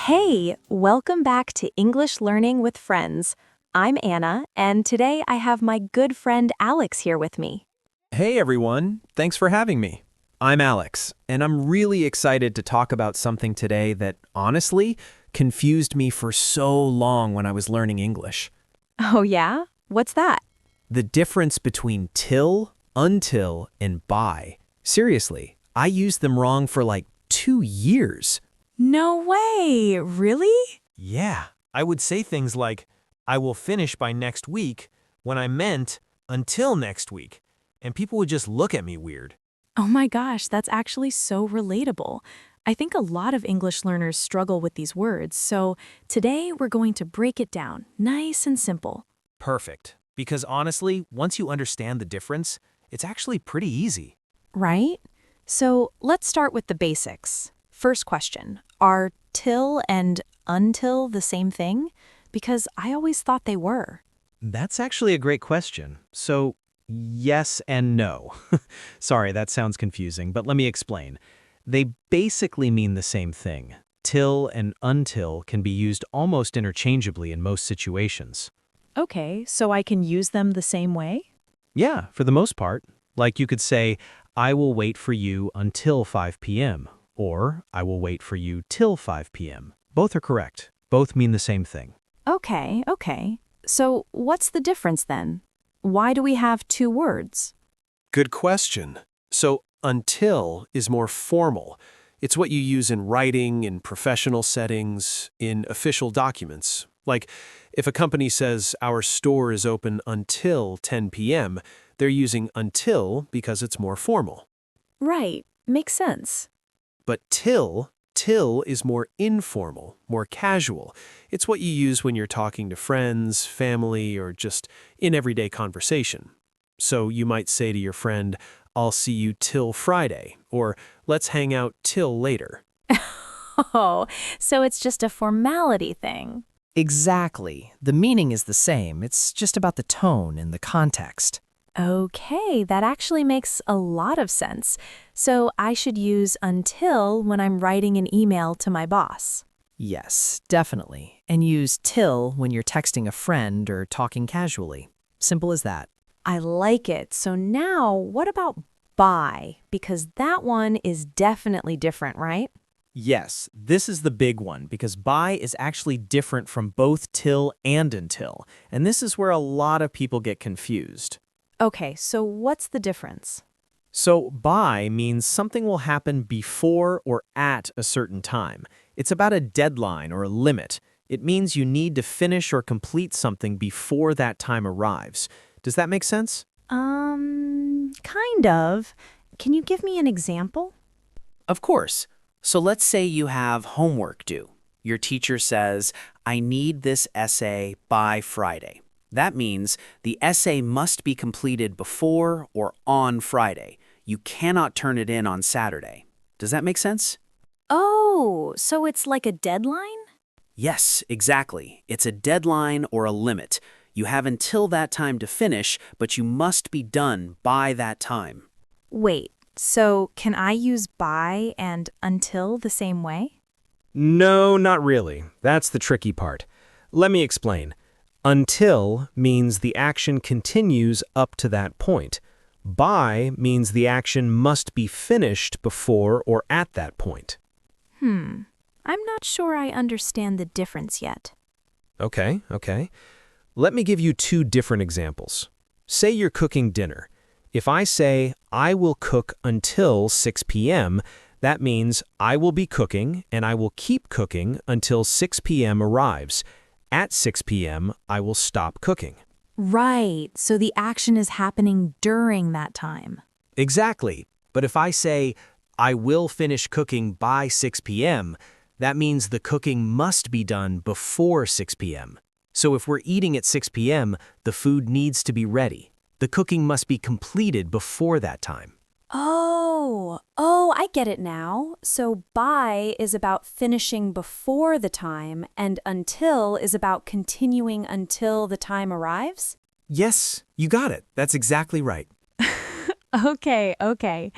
Hey, welcome back to English Learning with Friends. I'm Anna, and today I have my good friend Alex here with me. Hey everyone, thanks for having me. I'm Alex, and I'm really excited to talk about something today that honestly confused me for so long when I was learning English. Oh, yeah? What's that? The difference between till, until, and by. Seriously, I used them wrong for like 2 years. No way! Really? Yeah, I would say things like, I will finish by next week when I meant until next week, and people would just look at me weird. Oh my gosh, that's actually so relatable. I think a lot of English learners struggle with these words, so today we're going to break it down, nice and simple. Perfect. Because honestly, once you understand the difference, it's actually pretty easy. Right? So let's start with the basics. First question, are till and until the same thing? Because I always thought they were. That's actually a great question. So, yes and no. Sorry, that sounds confusing, but let me explain. They basically mean the same thing. Till and until can be used almost interchangeably in most situations. Okay, so I can use them the same way? Yeah, for the most part. Like you could say, I will wait for you until 5 p.m. or I will wait for you till 5 p.m. Both are correct. Both mean the same thing. Okay. So what's the difference then? Why do we have two words? Good question. So, until is more formal. It's what you use in writing, in professional settings, in official documents. Like, if a company says our store is open until 10 p.m., they're using until because it's more formal. Right, makes sense. But till is more informal, more casual. It's what you use when you're talking to friends, family, or just in everyday conversation. So you might say to your friend, I'll see you till Friday, or let's hang out till later. Oh, so it's just a formality thing. Exactly. The meaning is the same. It's just about the tone and the context. Okay, that actually makes a lot of sense. So I should use until when I'm writing an email to my boss. Yes, definitely. And use till when you're texting a friend or talking casually. Simple as that. I like it. So now, what about by? Because that one is definitely different, right? Yes, this is the big one because by is actually different from both till and until. And this is where a lot of people get confused. Okay, so what's the difference? So, by means something will happen before or at a certain time. It's about a deadline or a limit. It means you need to finish or complete something before that time arrives. Does that make sense? Kind of. Can you give me an example? Of course. So let's say you have homework due. Your teacher says, I need this essay by Friday. That means the essay must be completed before or on Friday. You cannot turn it in on Saturday. Does that make sense? Oh, so it's like a deadline? Yes, exactly. It's a deadline or a limit. You have until that time to finish, but you must be done by that time. Wait, so can I use by and until the same way? No, not really. That's the tricky part. Let me explain. Until means the action continues up to that point. By means the action must be finished before or at that point. I'm not sure I understand the difference yet. Okay. Let me give you 2 different examples. Say you're cooking dinner. If I say, I will cook until 6 p.m., that means I will be cooking and I will keep cooking until 6 p.m. arrives. At 6 p.m., I will stop cooking. Right, so the action is happening during that time. Exactly. But if I say, I will finish cooking by 6 p.m., that means the cooking must be done before 6 p.m. So if we're eating at 6 p.m., the food needs to be ready. The cooking must be completed before that time. Oh, I get it now. So by is about finishing before the time, and until is about continuing until the time arrives? Yes, you got it. That's exactly right. Okay.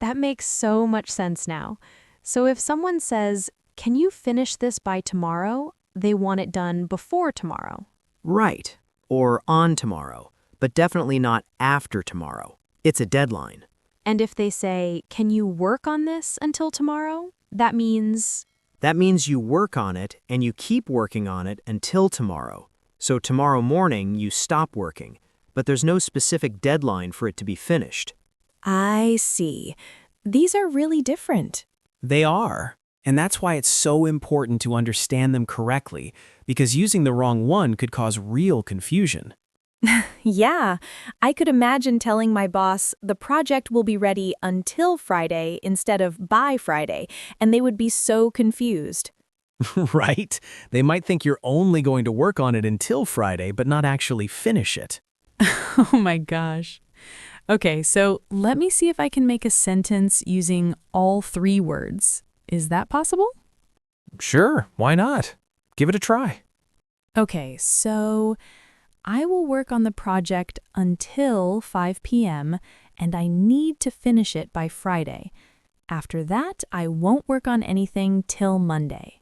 That makes so much sense now. So if someone says, can you finish this by tomorrow? They want it done before tomorrow. Right. Or on tomorrow, but definitely not after tomorrow. It's a deadline. And if they say, can you work on this until tomorrow? That means, That means you work on it and you keep working on it until tomorrow. So tomorrow morning you stop working, but there's no specific deadline for it to be finished. I see. These are really different. They are. And that's why it's so important to understand them correctly, because using the wrong one could cause real confusion. Yeah, I could imagine telling my boss the project will be ready until Friday instead of by Friday, and they would be so confused. Right? They might think you're only going to work on it until Friday, but not actually finish it. Oh my gosh. Okay, so let me see if I can make a sentence using all three words. Is that possible? Sure, why not? Give it a try. Okay, so I will work on the project until 5 p.m. and I need to finish it by Friday. After that, I won't work on anything till Monday.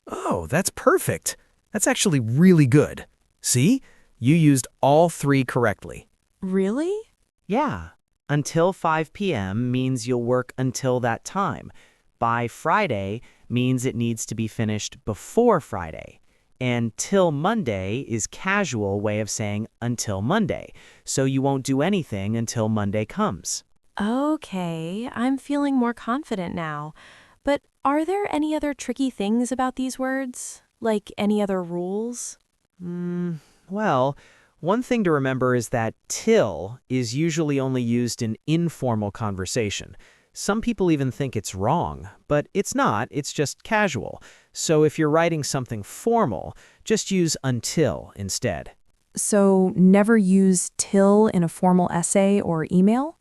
Oh, that's perfect. That's actually really good. See? You used all three correctly. Really? Yeah. Until 5 p.m. means you'll work until that time. By Friday means it needs to be finished before Friday. And till Monday is casual way of saying until Monday. So you won't do anything until Monday comes. Okay, I'm feeling more confident now. But are there any other tricky things about these words? Like any other rules? Well, one thing to remember is that till is usually only used in informal conversation. Some people even think it's wrong, but it's not, it's just casual. So if you're writing something formal, just use until instead. So never use till in a formal essay or email?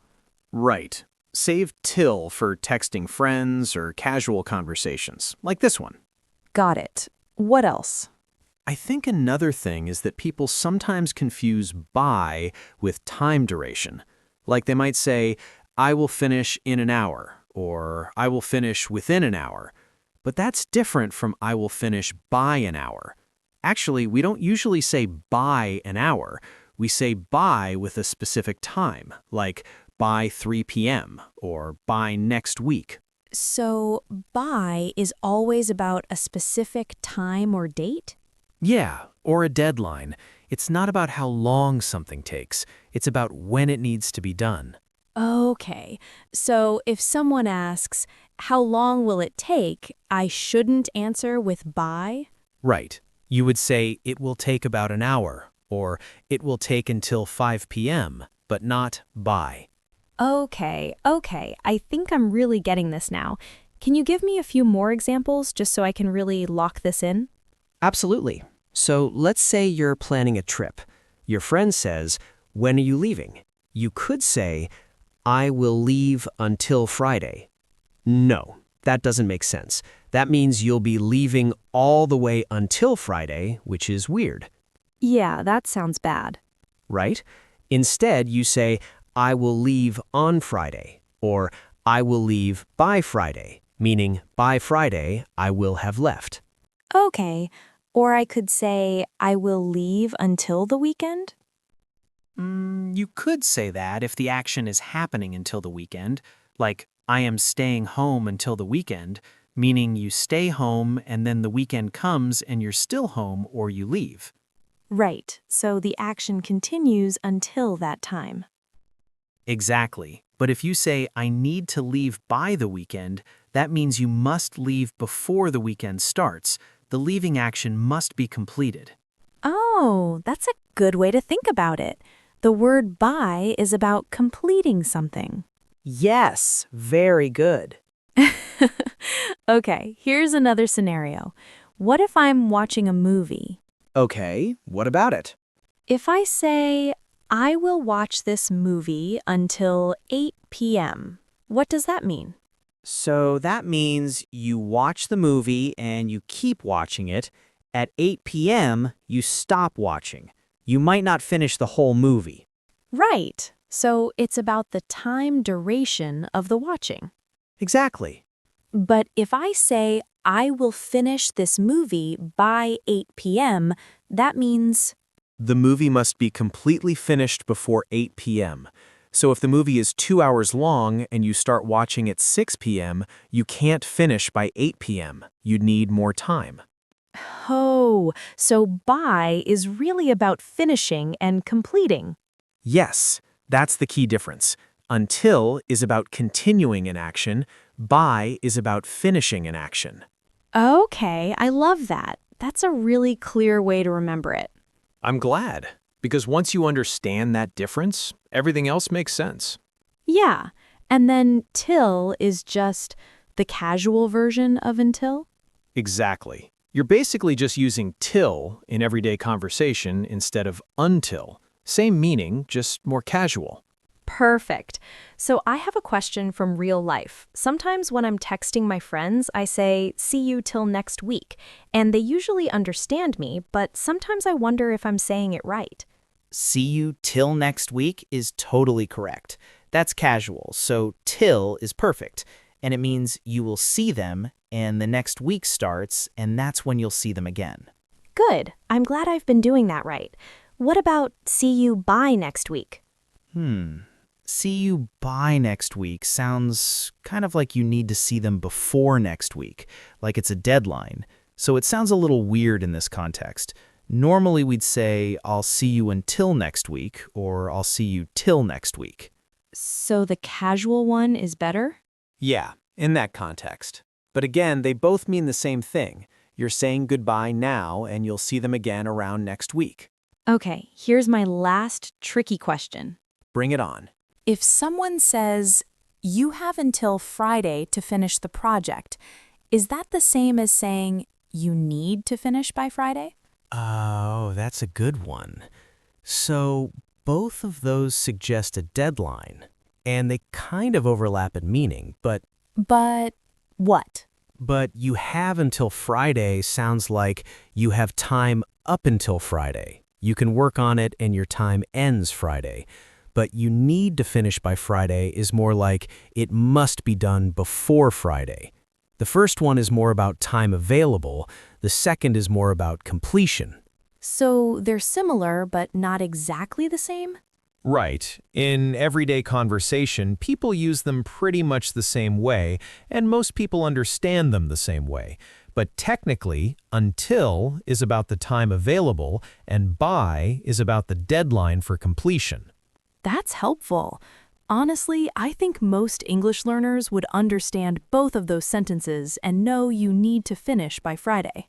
Right. Save till for texting friends or casual conversations, like this one. Got it. What else? I think another thing is that people sometimes confuse by with time duration. Like they might say, I will finish in an hour, or I will finish within an hour. But that's different from I will finish by an hour. Actually, we don't usually say by an hour. We say by with a specific time, like by 3 p.m. or by next week. So, by is always about a specific time or date? Yeah, or a deadline. It's not about how long something takes. It's about when it needs to be done. Okay, so if someone asks, how long will it take, I shouldn't answer with by? Right. You would say it will take about an hour, or it will take until 5 p.m., but not by. Okay, I think I'm really getting this now. Can you give me a few more examples just so I can really lock this in? Absolutely. So let's say you're planning a trip. Your friend says, when are you leaving? You could say, I will leave until Friday. No, that doesn't make sense. That means you'll be leaving all the way until Friday, which is weird, Yeah, that sounds bad. right? Instead, you say, I will leave on Friday, or I will leave by Friday, meaning by Friday, I will have left. Okay, or I could say, I will leave until the weekend? You could say that if the action is happening until the weekend, like I am staying home until the weekend, meaning you stay home and then the weekend comes and you're still home or you leave. Right, so the action continues until that time. Exactly. But if you say, I need to leave by the weekend, that means you must leave before the weekend starts. The leaving action must be completed. Oh, that's a good way to think about it. The word by is about completing something. Yes, very good. Okay, here's another scenario. What if I'm watching a movie? Okay, what about it? If I say, I will watch this movie until 8 p.m., what does that mean? So that means you watch the movie and you keep watching it. At 8 p.m., you stop watching. You might not finish the whole movie. Right, so it's about the time duration of the watching. Exactly. But if I say, I will finish this movie by 8 p.m., that means The movie must be completely finished before 8 p.m. So if the movie is 2 hours long and you start watching at 6 p.m., you can't finish by 8 p.m. You'd need more time. Oh, so by is really about finishing and completing. Yes, that's the key difference. Until is about continuing an action, by is about finishing an action. Okay, I love that. That's a really clear way to remember it. I'm glad, because once you understand that difference, everything else makes sense. Yeah, and then till is just the casual version of until? Exactly. You're basically just using till in everyday conversation instead of until. Same meaning, just more casual. Perfect. So I have a question from real life. Sometimes when I'm texting my friends, I say, see you till next week, and they usually understand me, but sometimes I wonder if I'm saying it right. See you till next week is totally correct. That's casual, so till is perfect. And it means you will see them, and the next week starts, and that's when you'll see them again. Good. I'm glad I've been doing that right. What about see you by next week? See you by next week sounds kind of like you need to see them before next week, like it's a deadline. So it sounds a little weird in this context. Normally we'd say, I'll see you until next week, or I'll see you till next week. So the casual one is better? Yeah, in that context. But again, they both mean the same thing. You're saying goodbye now, and you'll see them again around next week. Okay, here's my last tricky question. Bring it on. If someone says, you have until Friday to finish the project, is that the same as saying you need to finish by Friday? Oh, that's a good one. So both of those suggest a deadline, and they kind of overlap in meaning, but But what? you have until Friday sounds like you have time up until Friday. You can work on it and your time ends Friday. But you need to finish by Friday is more like it must be done before Friday. The first one is more about time available. The second is more about completion. So they're similar, but not exactly the same? Right. In everyday conversation, people use them pretty much the same way, and most people understand them the same way. But technically, until is about the time available, and by is about the deadline for completion. That's helpful. Honestly, I think most English learners would understand both of those sentences and know you need to finish by Friday.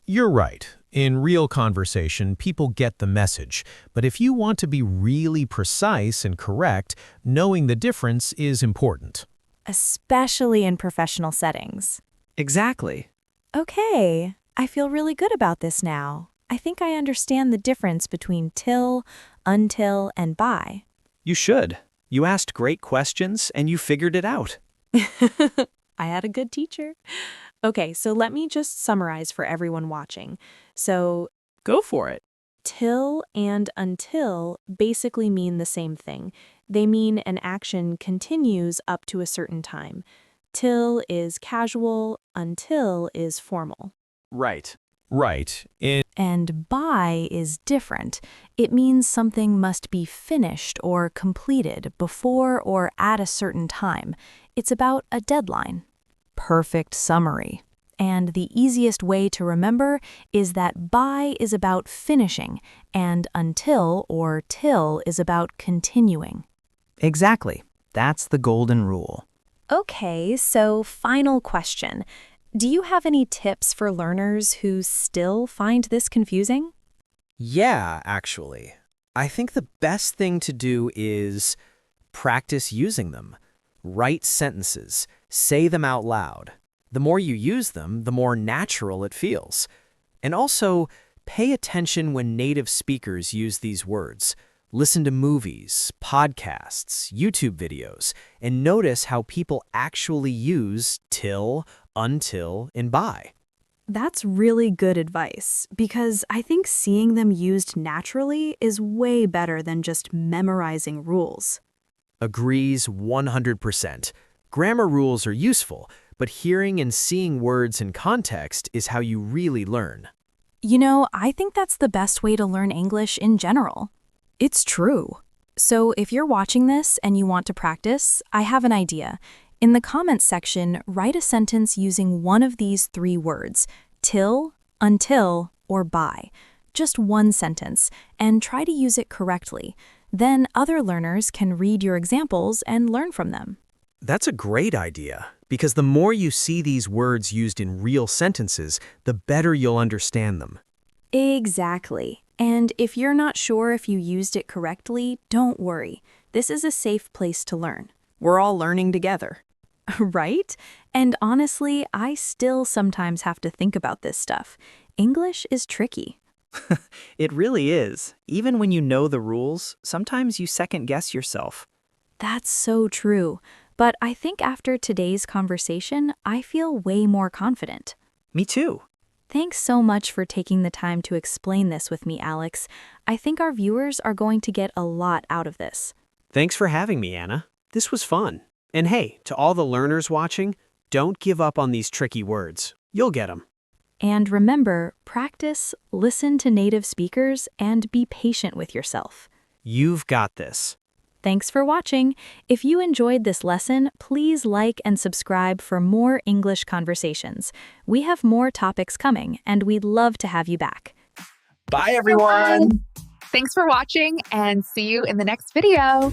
You're right. In real conversation, people get the message. But if you want to be really precise and correct, knowing the difference is important. Especially in professional settings. Exactly. Okay, I feel really good about this now. I think I understand the difference between till, until, and by. You should. You asked great questions, and you figured it out. I had a good teacher. Okay, so let me just summarize for everyone watching. So, Go for it. till and until basically mean the same thing. They mean an action continues up to a certain time. Till is casual, until is formal. Right. Right. And by is different. It means something must be finished or completed before or at a certain time. It's about a deadline. Perfect summary. And the easiest way to remember is that by is about finishing, and until or till is about continuing. Exactly. That's the golden rule. Okay, so final question. Do you have any tips for learners who still find this confusing? Yeah, actually. I think the best thing to do is practice using them. Write sentences. Say them out loud. The more you use them, the more natural it feels. And also, pay attention when native speakers use these words. Listen to movies, podcasts, YouTube videos, and notice how people actually use till, until, and by. That's really good advice, because I think seeing them used naturally is way better than just memorizing rules. Agrees 100%. Grammar rules are useful, but hearing and seeing words in context is how you really learn. You know, I think that's the best way to learn English in general. It's true. So if you're watching this and you want to practice, I have an idea. In the comments section, write a sentence using one of these 3 words, till, until, or by. Just one sentence, and try to use it correctly. Then other learners can read your examples and learn from them. That's a great idea, because the more you see these words used in real sentences, the better you'll understand them. Exactly. And if you're not sure if you used it correctly, don't worry. This is a safe place to learn. We're all learning together. Right? And honestly, I still sometimes have to think about this stuff. English is tricky. It really is. Even when you know the rules, sometimes you second-guess yourself. That's so true. But I think after today's conversation, I feel way more confident. Me too. Thanks so much for taking the time to explain this with me, Alex. I think our viewers are going to get a lot out of this. Thanks for having me, Anna. This was fun. And hey, to all the learners watching, don't give up on these tricky words. You'll get them. And remember, practice, listen to native speakers, and be patient with yourself. You've got this. Thanks for watching. If you enjoyed this lesson, please like and subscribe for more English conversations. We have more topics coming, and we'd love to have you back. Bye, everyone. Thanks for watching, and see you in the next video.